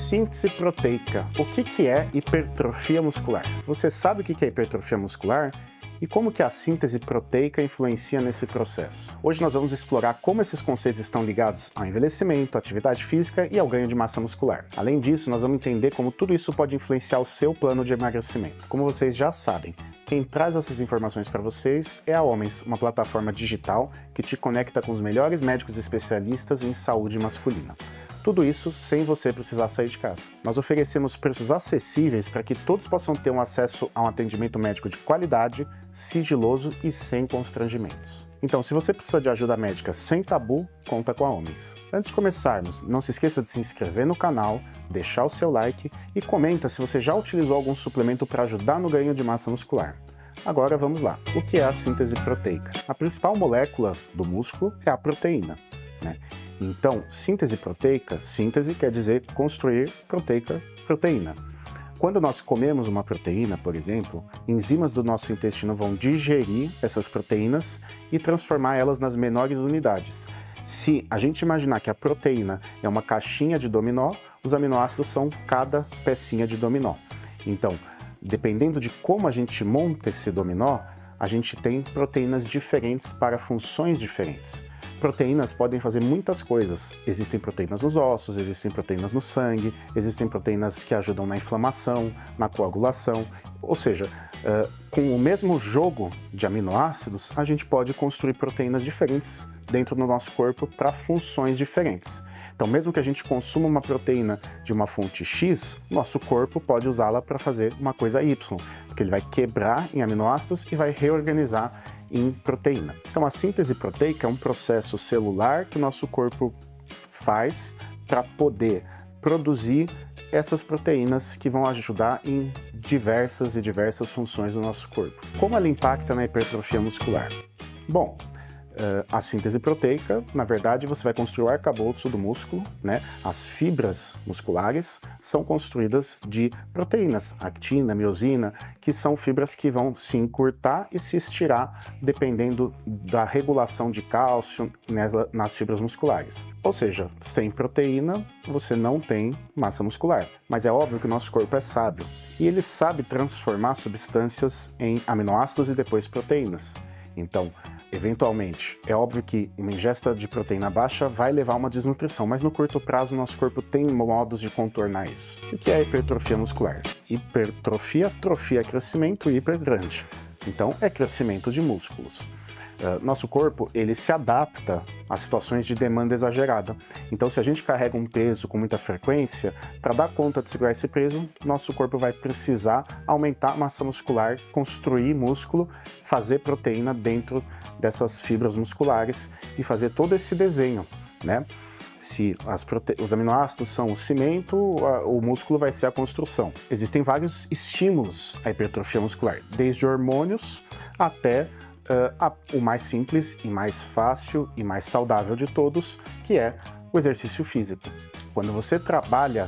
Síntese proteica. O que é hipertrofia muscular? Você sabe o que é hipertrofia muscular? E como que a síntese proteica influencia nesse processo? Hoje nós vamos explorar como esses conceitos estão ligados ao envelhecimento, à atividade física e ao ganho de massa muscular. Além disso, nós vamos entender como tudo isso pode influenciar o seu plano de emagrecimento. Como vocês já sabem, quem traz essas informações para vocês é a Homens, uma plataforma digital que te conecta com os melhores médicos especialistas em saúde masculina. Tudo isso sem você precisar sair de casa. Nós oferecemos preços acessíveis para que todos possam ter um acesso a um atendimento médico de qualidade, sigiloso e sem constrangimentos. Então, se você precisa de ajuda médica sem tabu, conta com a Homens. Antes de começarmos, não se esqueça de se inscrever no canal, deixar o seu like e comenta se você já utilizou algum suplemento para ajudar no ganho de massa muscular. Agora vamos lá. O que é a síntese proteica? A principal molécula do músculo é a proteína, né? Então, síntese proteica, síntese quer dizer construir, proteica, proteína. Quando nós comemos uma proteína, por exemplo, enzimas do nosso intestino vão digerir essas proteínas e transformar elas nas menores unidades. Se a gente imaginar que a proteína é uma caixinha de dominó, os aminoácidos são cada pecinha de dominó. Então, dependendo de como a gente monta esse dominó, a gente tem proteínas diferentes para funções diferentes. Proteínas podem fazer muitas coisas. Existem proteínas nos ossos, existem proteínas no sangue, existem proteínas que ajudam na inflamação, na coagulação. Ou seja, com o mesmo jogo de aminoácidos, a gente pode construir proteínas diferentes dentro do nosso corpo para funções diferentes. Então, mesmo que a gente consuma uma proteína de uma fonte X, nosso corpo pode usá-la para fazer uma coisa Y, porque ele vai quebrar em aminoácidos e vai reorganizar em proteína. Então, a síntese proteica é um processo celular que o nosso corpo faz para poder produzir essas proteínas que vão ajudar em diversas funções do nosso corpo. Como ela impacta na hipertrofia muscular? Bom, a síntese proteica, na verdade, você vai construir o arcabouço do músculo, né? As fibras musculares são construídas de proteínas, actina, miosina, que são fibras que vão se encurtar e se estirar dependendo da regulação de cálcio nas fibras musculares. Ou seja, sem proteína, você não tem massa muscular. Mas é óbvio que o nosso corpo é sábio e ele sabe transformar substâncias em aminoácidos e depois proteínas. Então, eventualmente, é óbvio que uma ingesta de proteína baixa vai levar a uma desnutrição, mas no curto prazo o nosso corpo tem modos de contornar isso. O que é hipertrofia muscular? Hipertrofia, trofia é crescimento, hiper grande. Então é crescimento de músculos. Nosso corpo, ele se adapta a situações de demanda exagerada. Então, se a gente carrega um peso com muita frequência, para dar conta de segurar esse peso, nosso corpo vai precisar aumentar a massa muscular, construir músculo, fazer proteína dentro dessas fibras musculares e fazer todo esse desenho, né? Se os aminoácidos são o cimento, o músculo vai ser a construção. Existem vários estímulos à hipertrofia muscular, desde hormônios até o mais simples e mais fácil e mais saudável de todos, que é o exercício físico. Quando você trabalha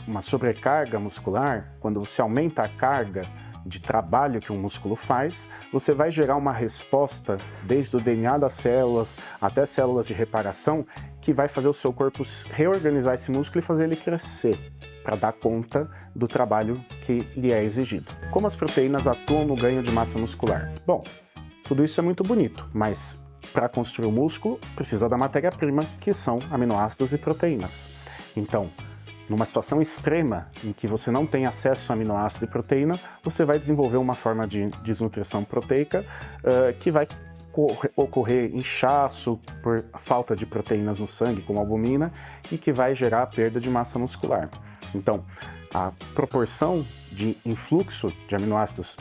uma sobrecarga muscular, quando você aumenta a carga de trabalho que um músculo faz, você vai gerar uma resposta desde o DNA das células até células de reparação que vai fazer o seu corpo reorganizar esse músculo e fazer ele crescer para dar conta do trabalho que lhe é exigido. Como as proteínas atuam no ganho de massa muscular? Bom, tudo isso é muito bonito, mas para construir o músculo precisa da matéria-prima, que são aminoácidos e proteínas. Então, numa situação extrema em que você não tem acesso a aminoácido e proteína, você vai desenvolver uma forma de desnutrição proteica que vai ocorrer inchaço por falta de proteínas no sangue, como albumina, e que vai gerar a perda de massa muscular. Então, a proporção de influxo de aminoácidos,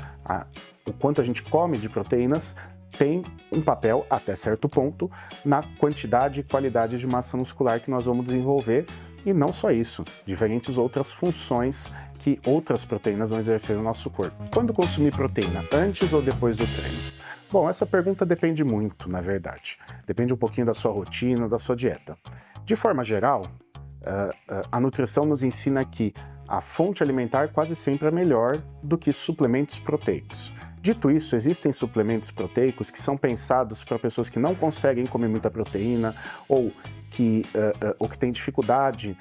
o quanto a gente come de proteínas, tem um papel, até certo ponto, na quantidade e qualidade de massa muscular que nós vamos desenvolver. E não só isso, diferentes outras funções que outras proteínas vão exercer no nosso corpo. Quando consumir proteína, antes ou depois do treino? Bom, essa pergunta depende muito, na verdade. Depende um pouquinho da sua rotina, da sua dieta. De forma geral, a nutrição nos ensina que a fonte alimentar quase sempre é melhor do que suplementos proteicos. Dito isso, existem suplementos proteicos que são pensados para pessoas que não conseguem comer muita proteína ou que têm dificuldade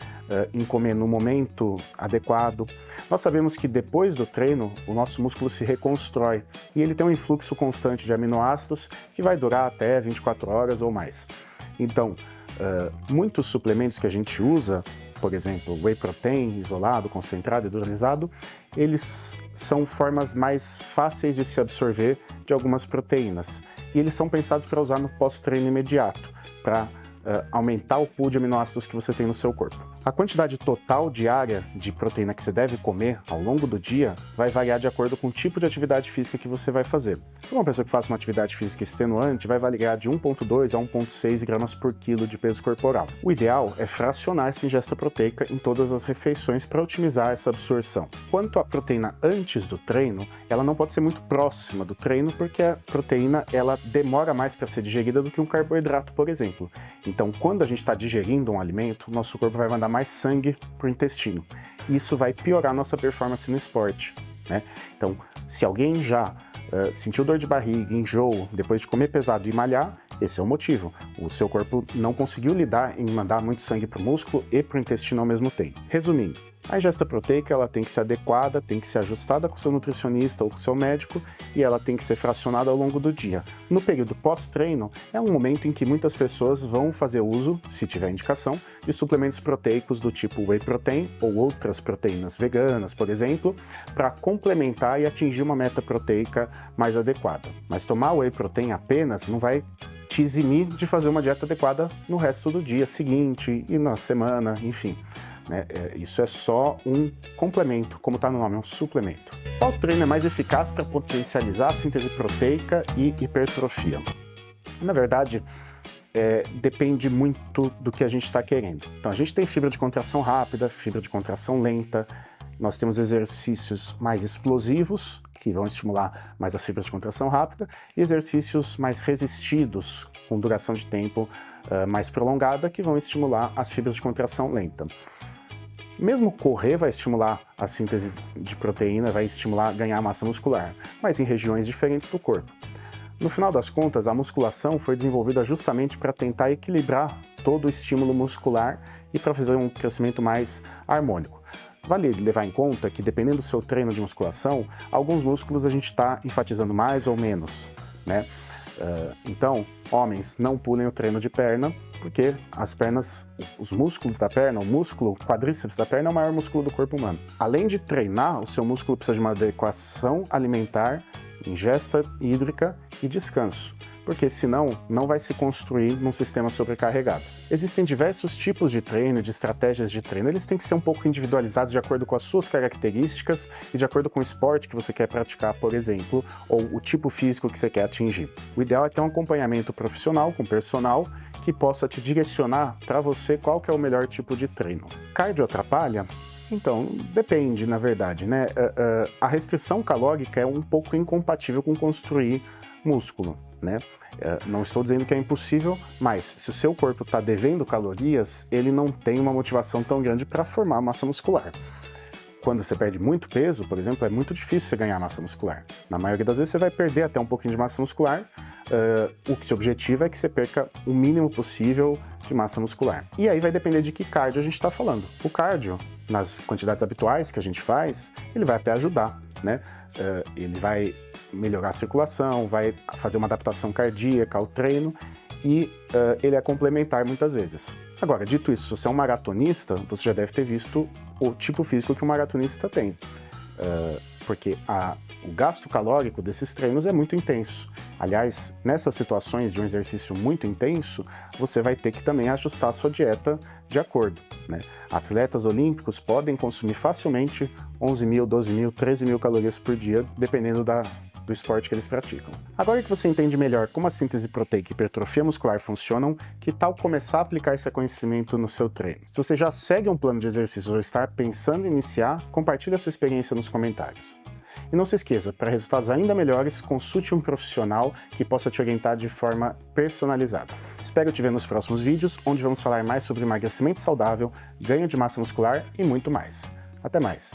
em comer no momento adequado. Nós sabemos que depois do treino, o nosso músculo se reconstrói e ele tem um influxo constante de aminoácidos que vai durar até 24 horas ou mais. Então, muitos suplementos que a gente usa, por exemplo, whey protein isolado, concentrado, hidrolisado, eles são formas mais fáceis de se absorver de algumas proteínas. E eles são pensados para usar no pós-treino imediato, para aumentar o pool de aminoácidos que você tem no seu corpo. A quantidade total diária de proteína que você deve comer ao longo do dia vai variar de acordo com o tipo de atividade física que você vai fazer. Para uma pessoa que faça uma atividade física extenuante, vai variar de 1,2 a 1,6 gramas por quilo de peso corporal. O ideal é fracionar essa ingesta proteica em todas as refeições para otimizar essa absorção. Quanto à proteína antes do treino, ela não pode ser muito próxima do treino, porque a proteína ela demora mais para ser digerida do que um carboidrato, por exemplo. Então, quando a gente está digerindo um alimento, nosso corpo vai mandar mais sangue para o intestino. Isso vai piorar nossa performance no esporte, né? Então, se alguém já sentiu dor de barriga, enjoo, depois de comer pesado e malhar, esse é o motivo. O seu corpo não conseguiu lidar em mandar muito sangue para o músculo e para o intestino ao mesmo tempo. Resumindo, a ingesta proteica ela tem que ser adequada, tem que ser ajustada com o seu nutricionista ou com o seu médico e ela tem que ser fracionada ao longo do dia. No período pós-treino, é um momento em que muitas pessoas vão fazer uso, se tiver indicação, de suplementos proteicos do tipo whey protein ou outras proteínas veganas, por exemplo, para complementar e atingir uma meta proteica mais adequada. Mas tomar whey protein apenas não vai te eximir de fazer uma dieta adequada no resto do dia seguinte e na semana, enfim. Isso é só um complemento, como está no nome, é um suplemento. Qual treino é mais eficaz para potencializar a síntese proteica e hipertrofia? Na verdade, depende muito do que a gente está querendo. Então, a gente tem fibra de contração rápida, fibra de contração lenta, nós temos exercícios mais explosivos, que vão estimular mais as fibras de contração rápida, e exercícios mais resistidos, com duração de tempo mais prolongada, que vão estimular as fibras de contração lenta. Mesmo correr vai estimular a síntese de proteína, vai estimular ganhar massa muscular, mas em regiões diferentes do corpo. No final das contas, a musculação foi desenvolvida justamente para tentar equilibrar todo o estímulo muscular e para fazer um crescimento mais harmônico. Vale levar em conta que, dependendo do seu treino de musculação, alguns músculos a gente está enfatizando mais ou menos, né? Então, homens, não pulem o treino de perna, porque as pernas, os músculos da perna, o músculo quadríceps da perna é o maior músculo do corpo humano. Além de treinar, o seu músculo precisa de uma adequação alimentar, ingesta hídrica e descanso, porque senão não vai se construir num sistema sobrecarregado. Existem diversos tipos de treino, de estratégias de treino, eles têm que ser um pouco individualizados de acordo com as suas características e de acordo com o esporte que você quer praticar, por exemplo, ou o tipo físico que você quer atingir. O ideal é ter um acompanhamento profissional, com personal, que possa te direcionar para você qual que é o melhor tipo de treino. Cardio atrapalha? Então, depende, na verdade, né? A restrição calórica é um pouco incompatível com construir músculo, né? Não estou dizendo que é impossível, mas se o seu corpo está devendo calorias, ele não tem uma motivação tão grande para formar massa muscular. Quando você perde muito peso, por exemplo, é muito difícil você ganhar massa muscular. Na maioria das vezes você vai perder até um pouquinho de massa muscular, o que seu objetivo é que você perca o mínimo possível de massa muscular. E aí vai depender de que cardio a gente está falando. O cardio, nas quantidades habituais que a gente faz, ele vai até ajudar, né? Ele vai melhorar a circulação, vai fazer uma adaptação cardíaca ao treino e ele é complementar muitas vezes. Agora, dito isso, se você é um maratonista, você já deve ter visto o tipo físico que um maratonista tem, porque o gasto calórico desses treinos é muito intenso. Aliás, nessas situações de um exercício muito intenso, você vai ter que também ajustar a sua dieta de acordo, né? Atletas olímpicos podem consumir facilmente 11.000, 12.000, 13.000 calorias por dia, dependendo do esporte que eles praticam. Agora que você entende melhor como a síntese proteica e hipertrofia muscular funcionam, que tal começar a aplicar esse conhecimento no seu treino? Se você já segue um plano de exercícios ou está pensando em iniciar, compartilhe a sua experiência nos comentários. E não se esqueça, para resultados ainda melhores, consulte um profissional que possa te orientar de forma personalizada. Espero te ver nos próximos vídeos, onde vamos falar mais sobre emagrecimento saudável, ganho de massa muscular e muito mais. Até mais!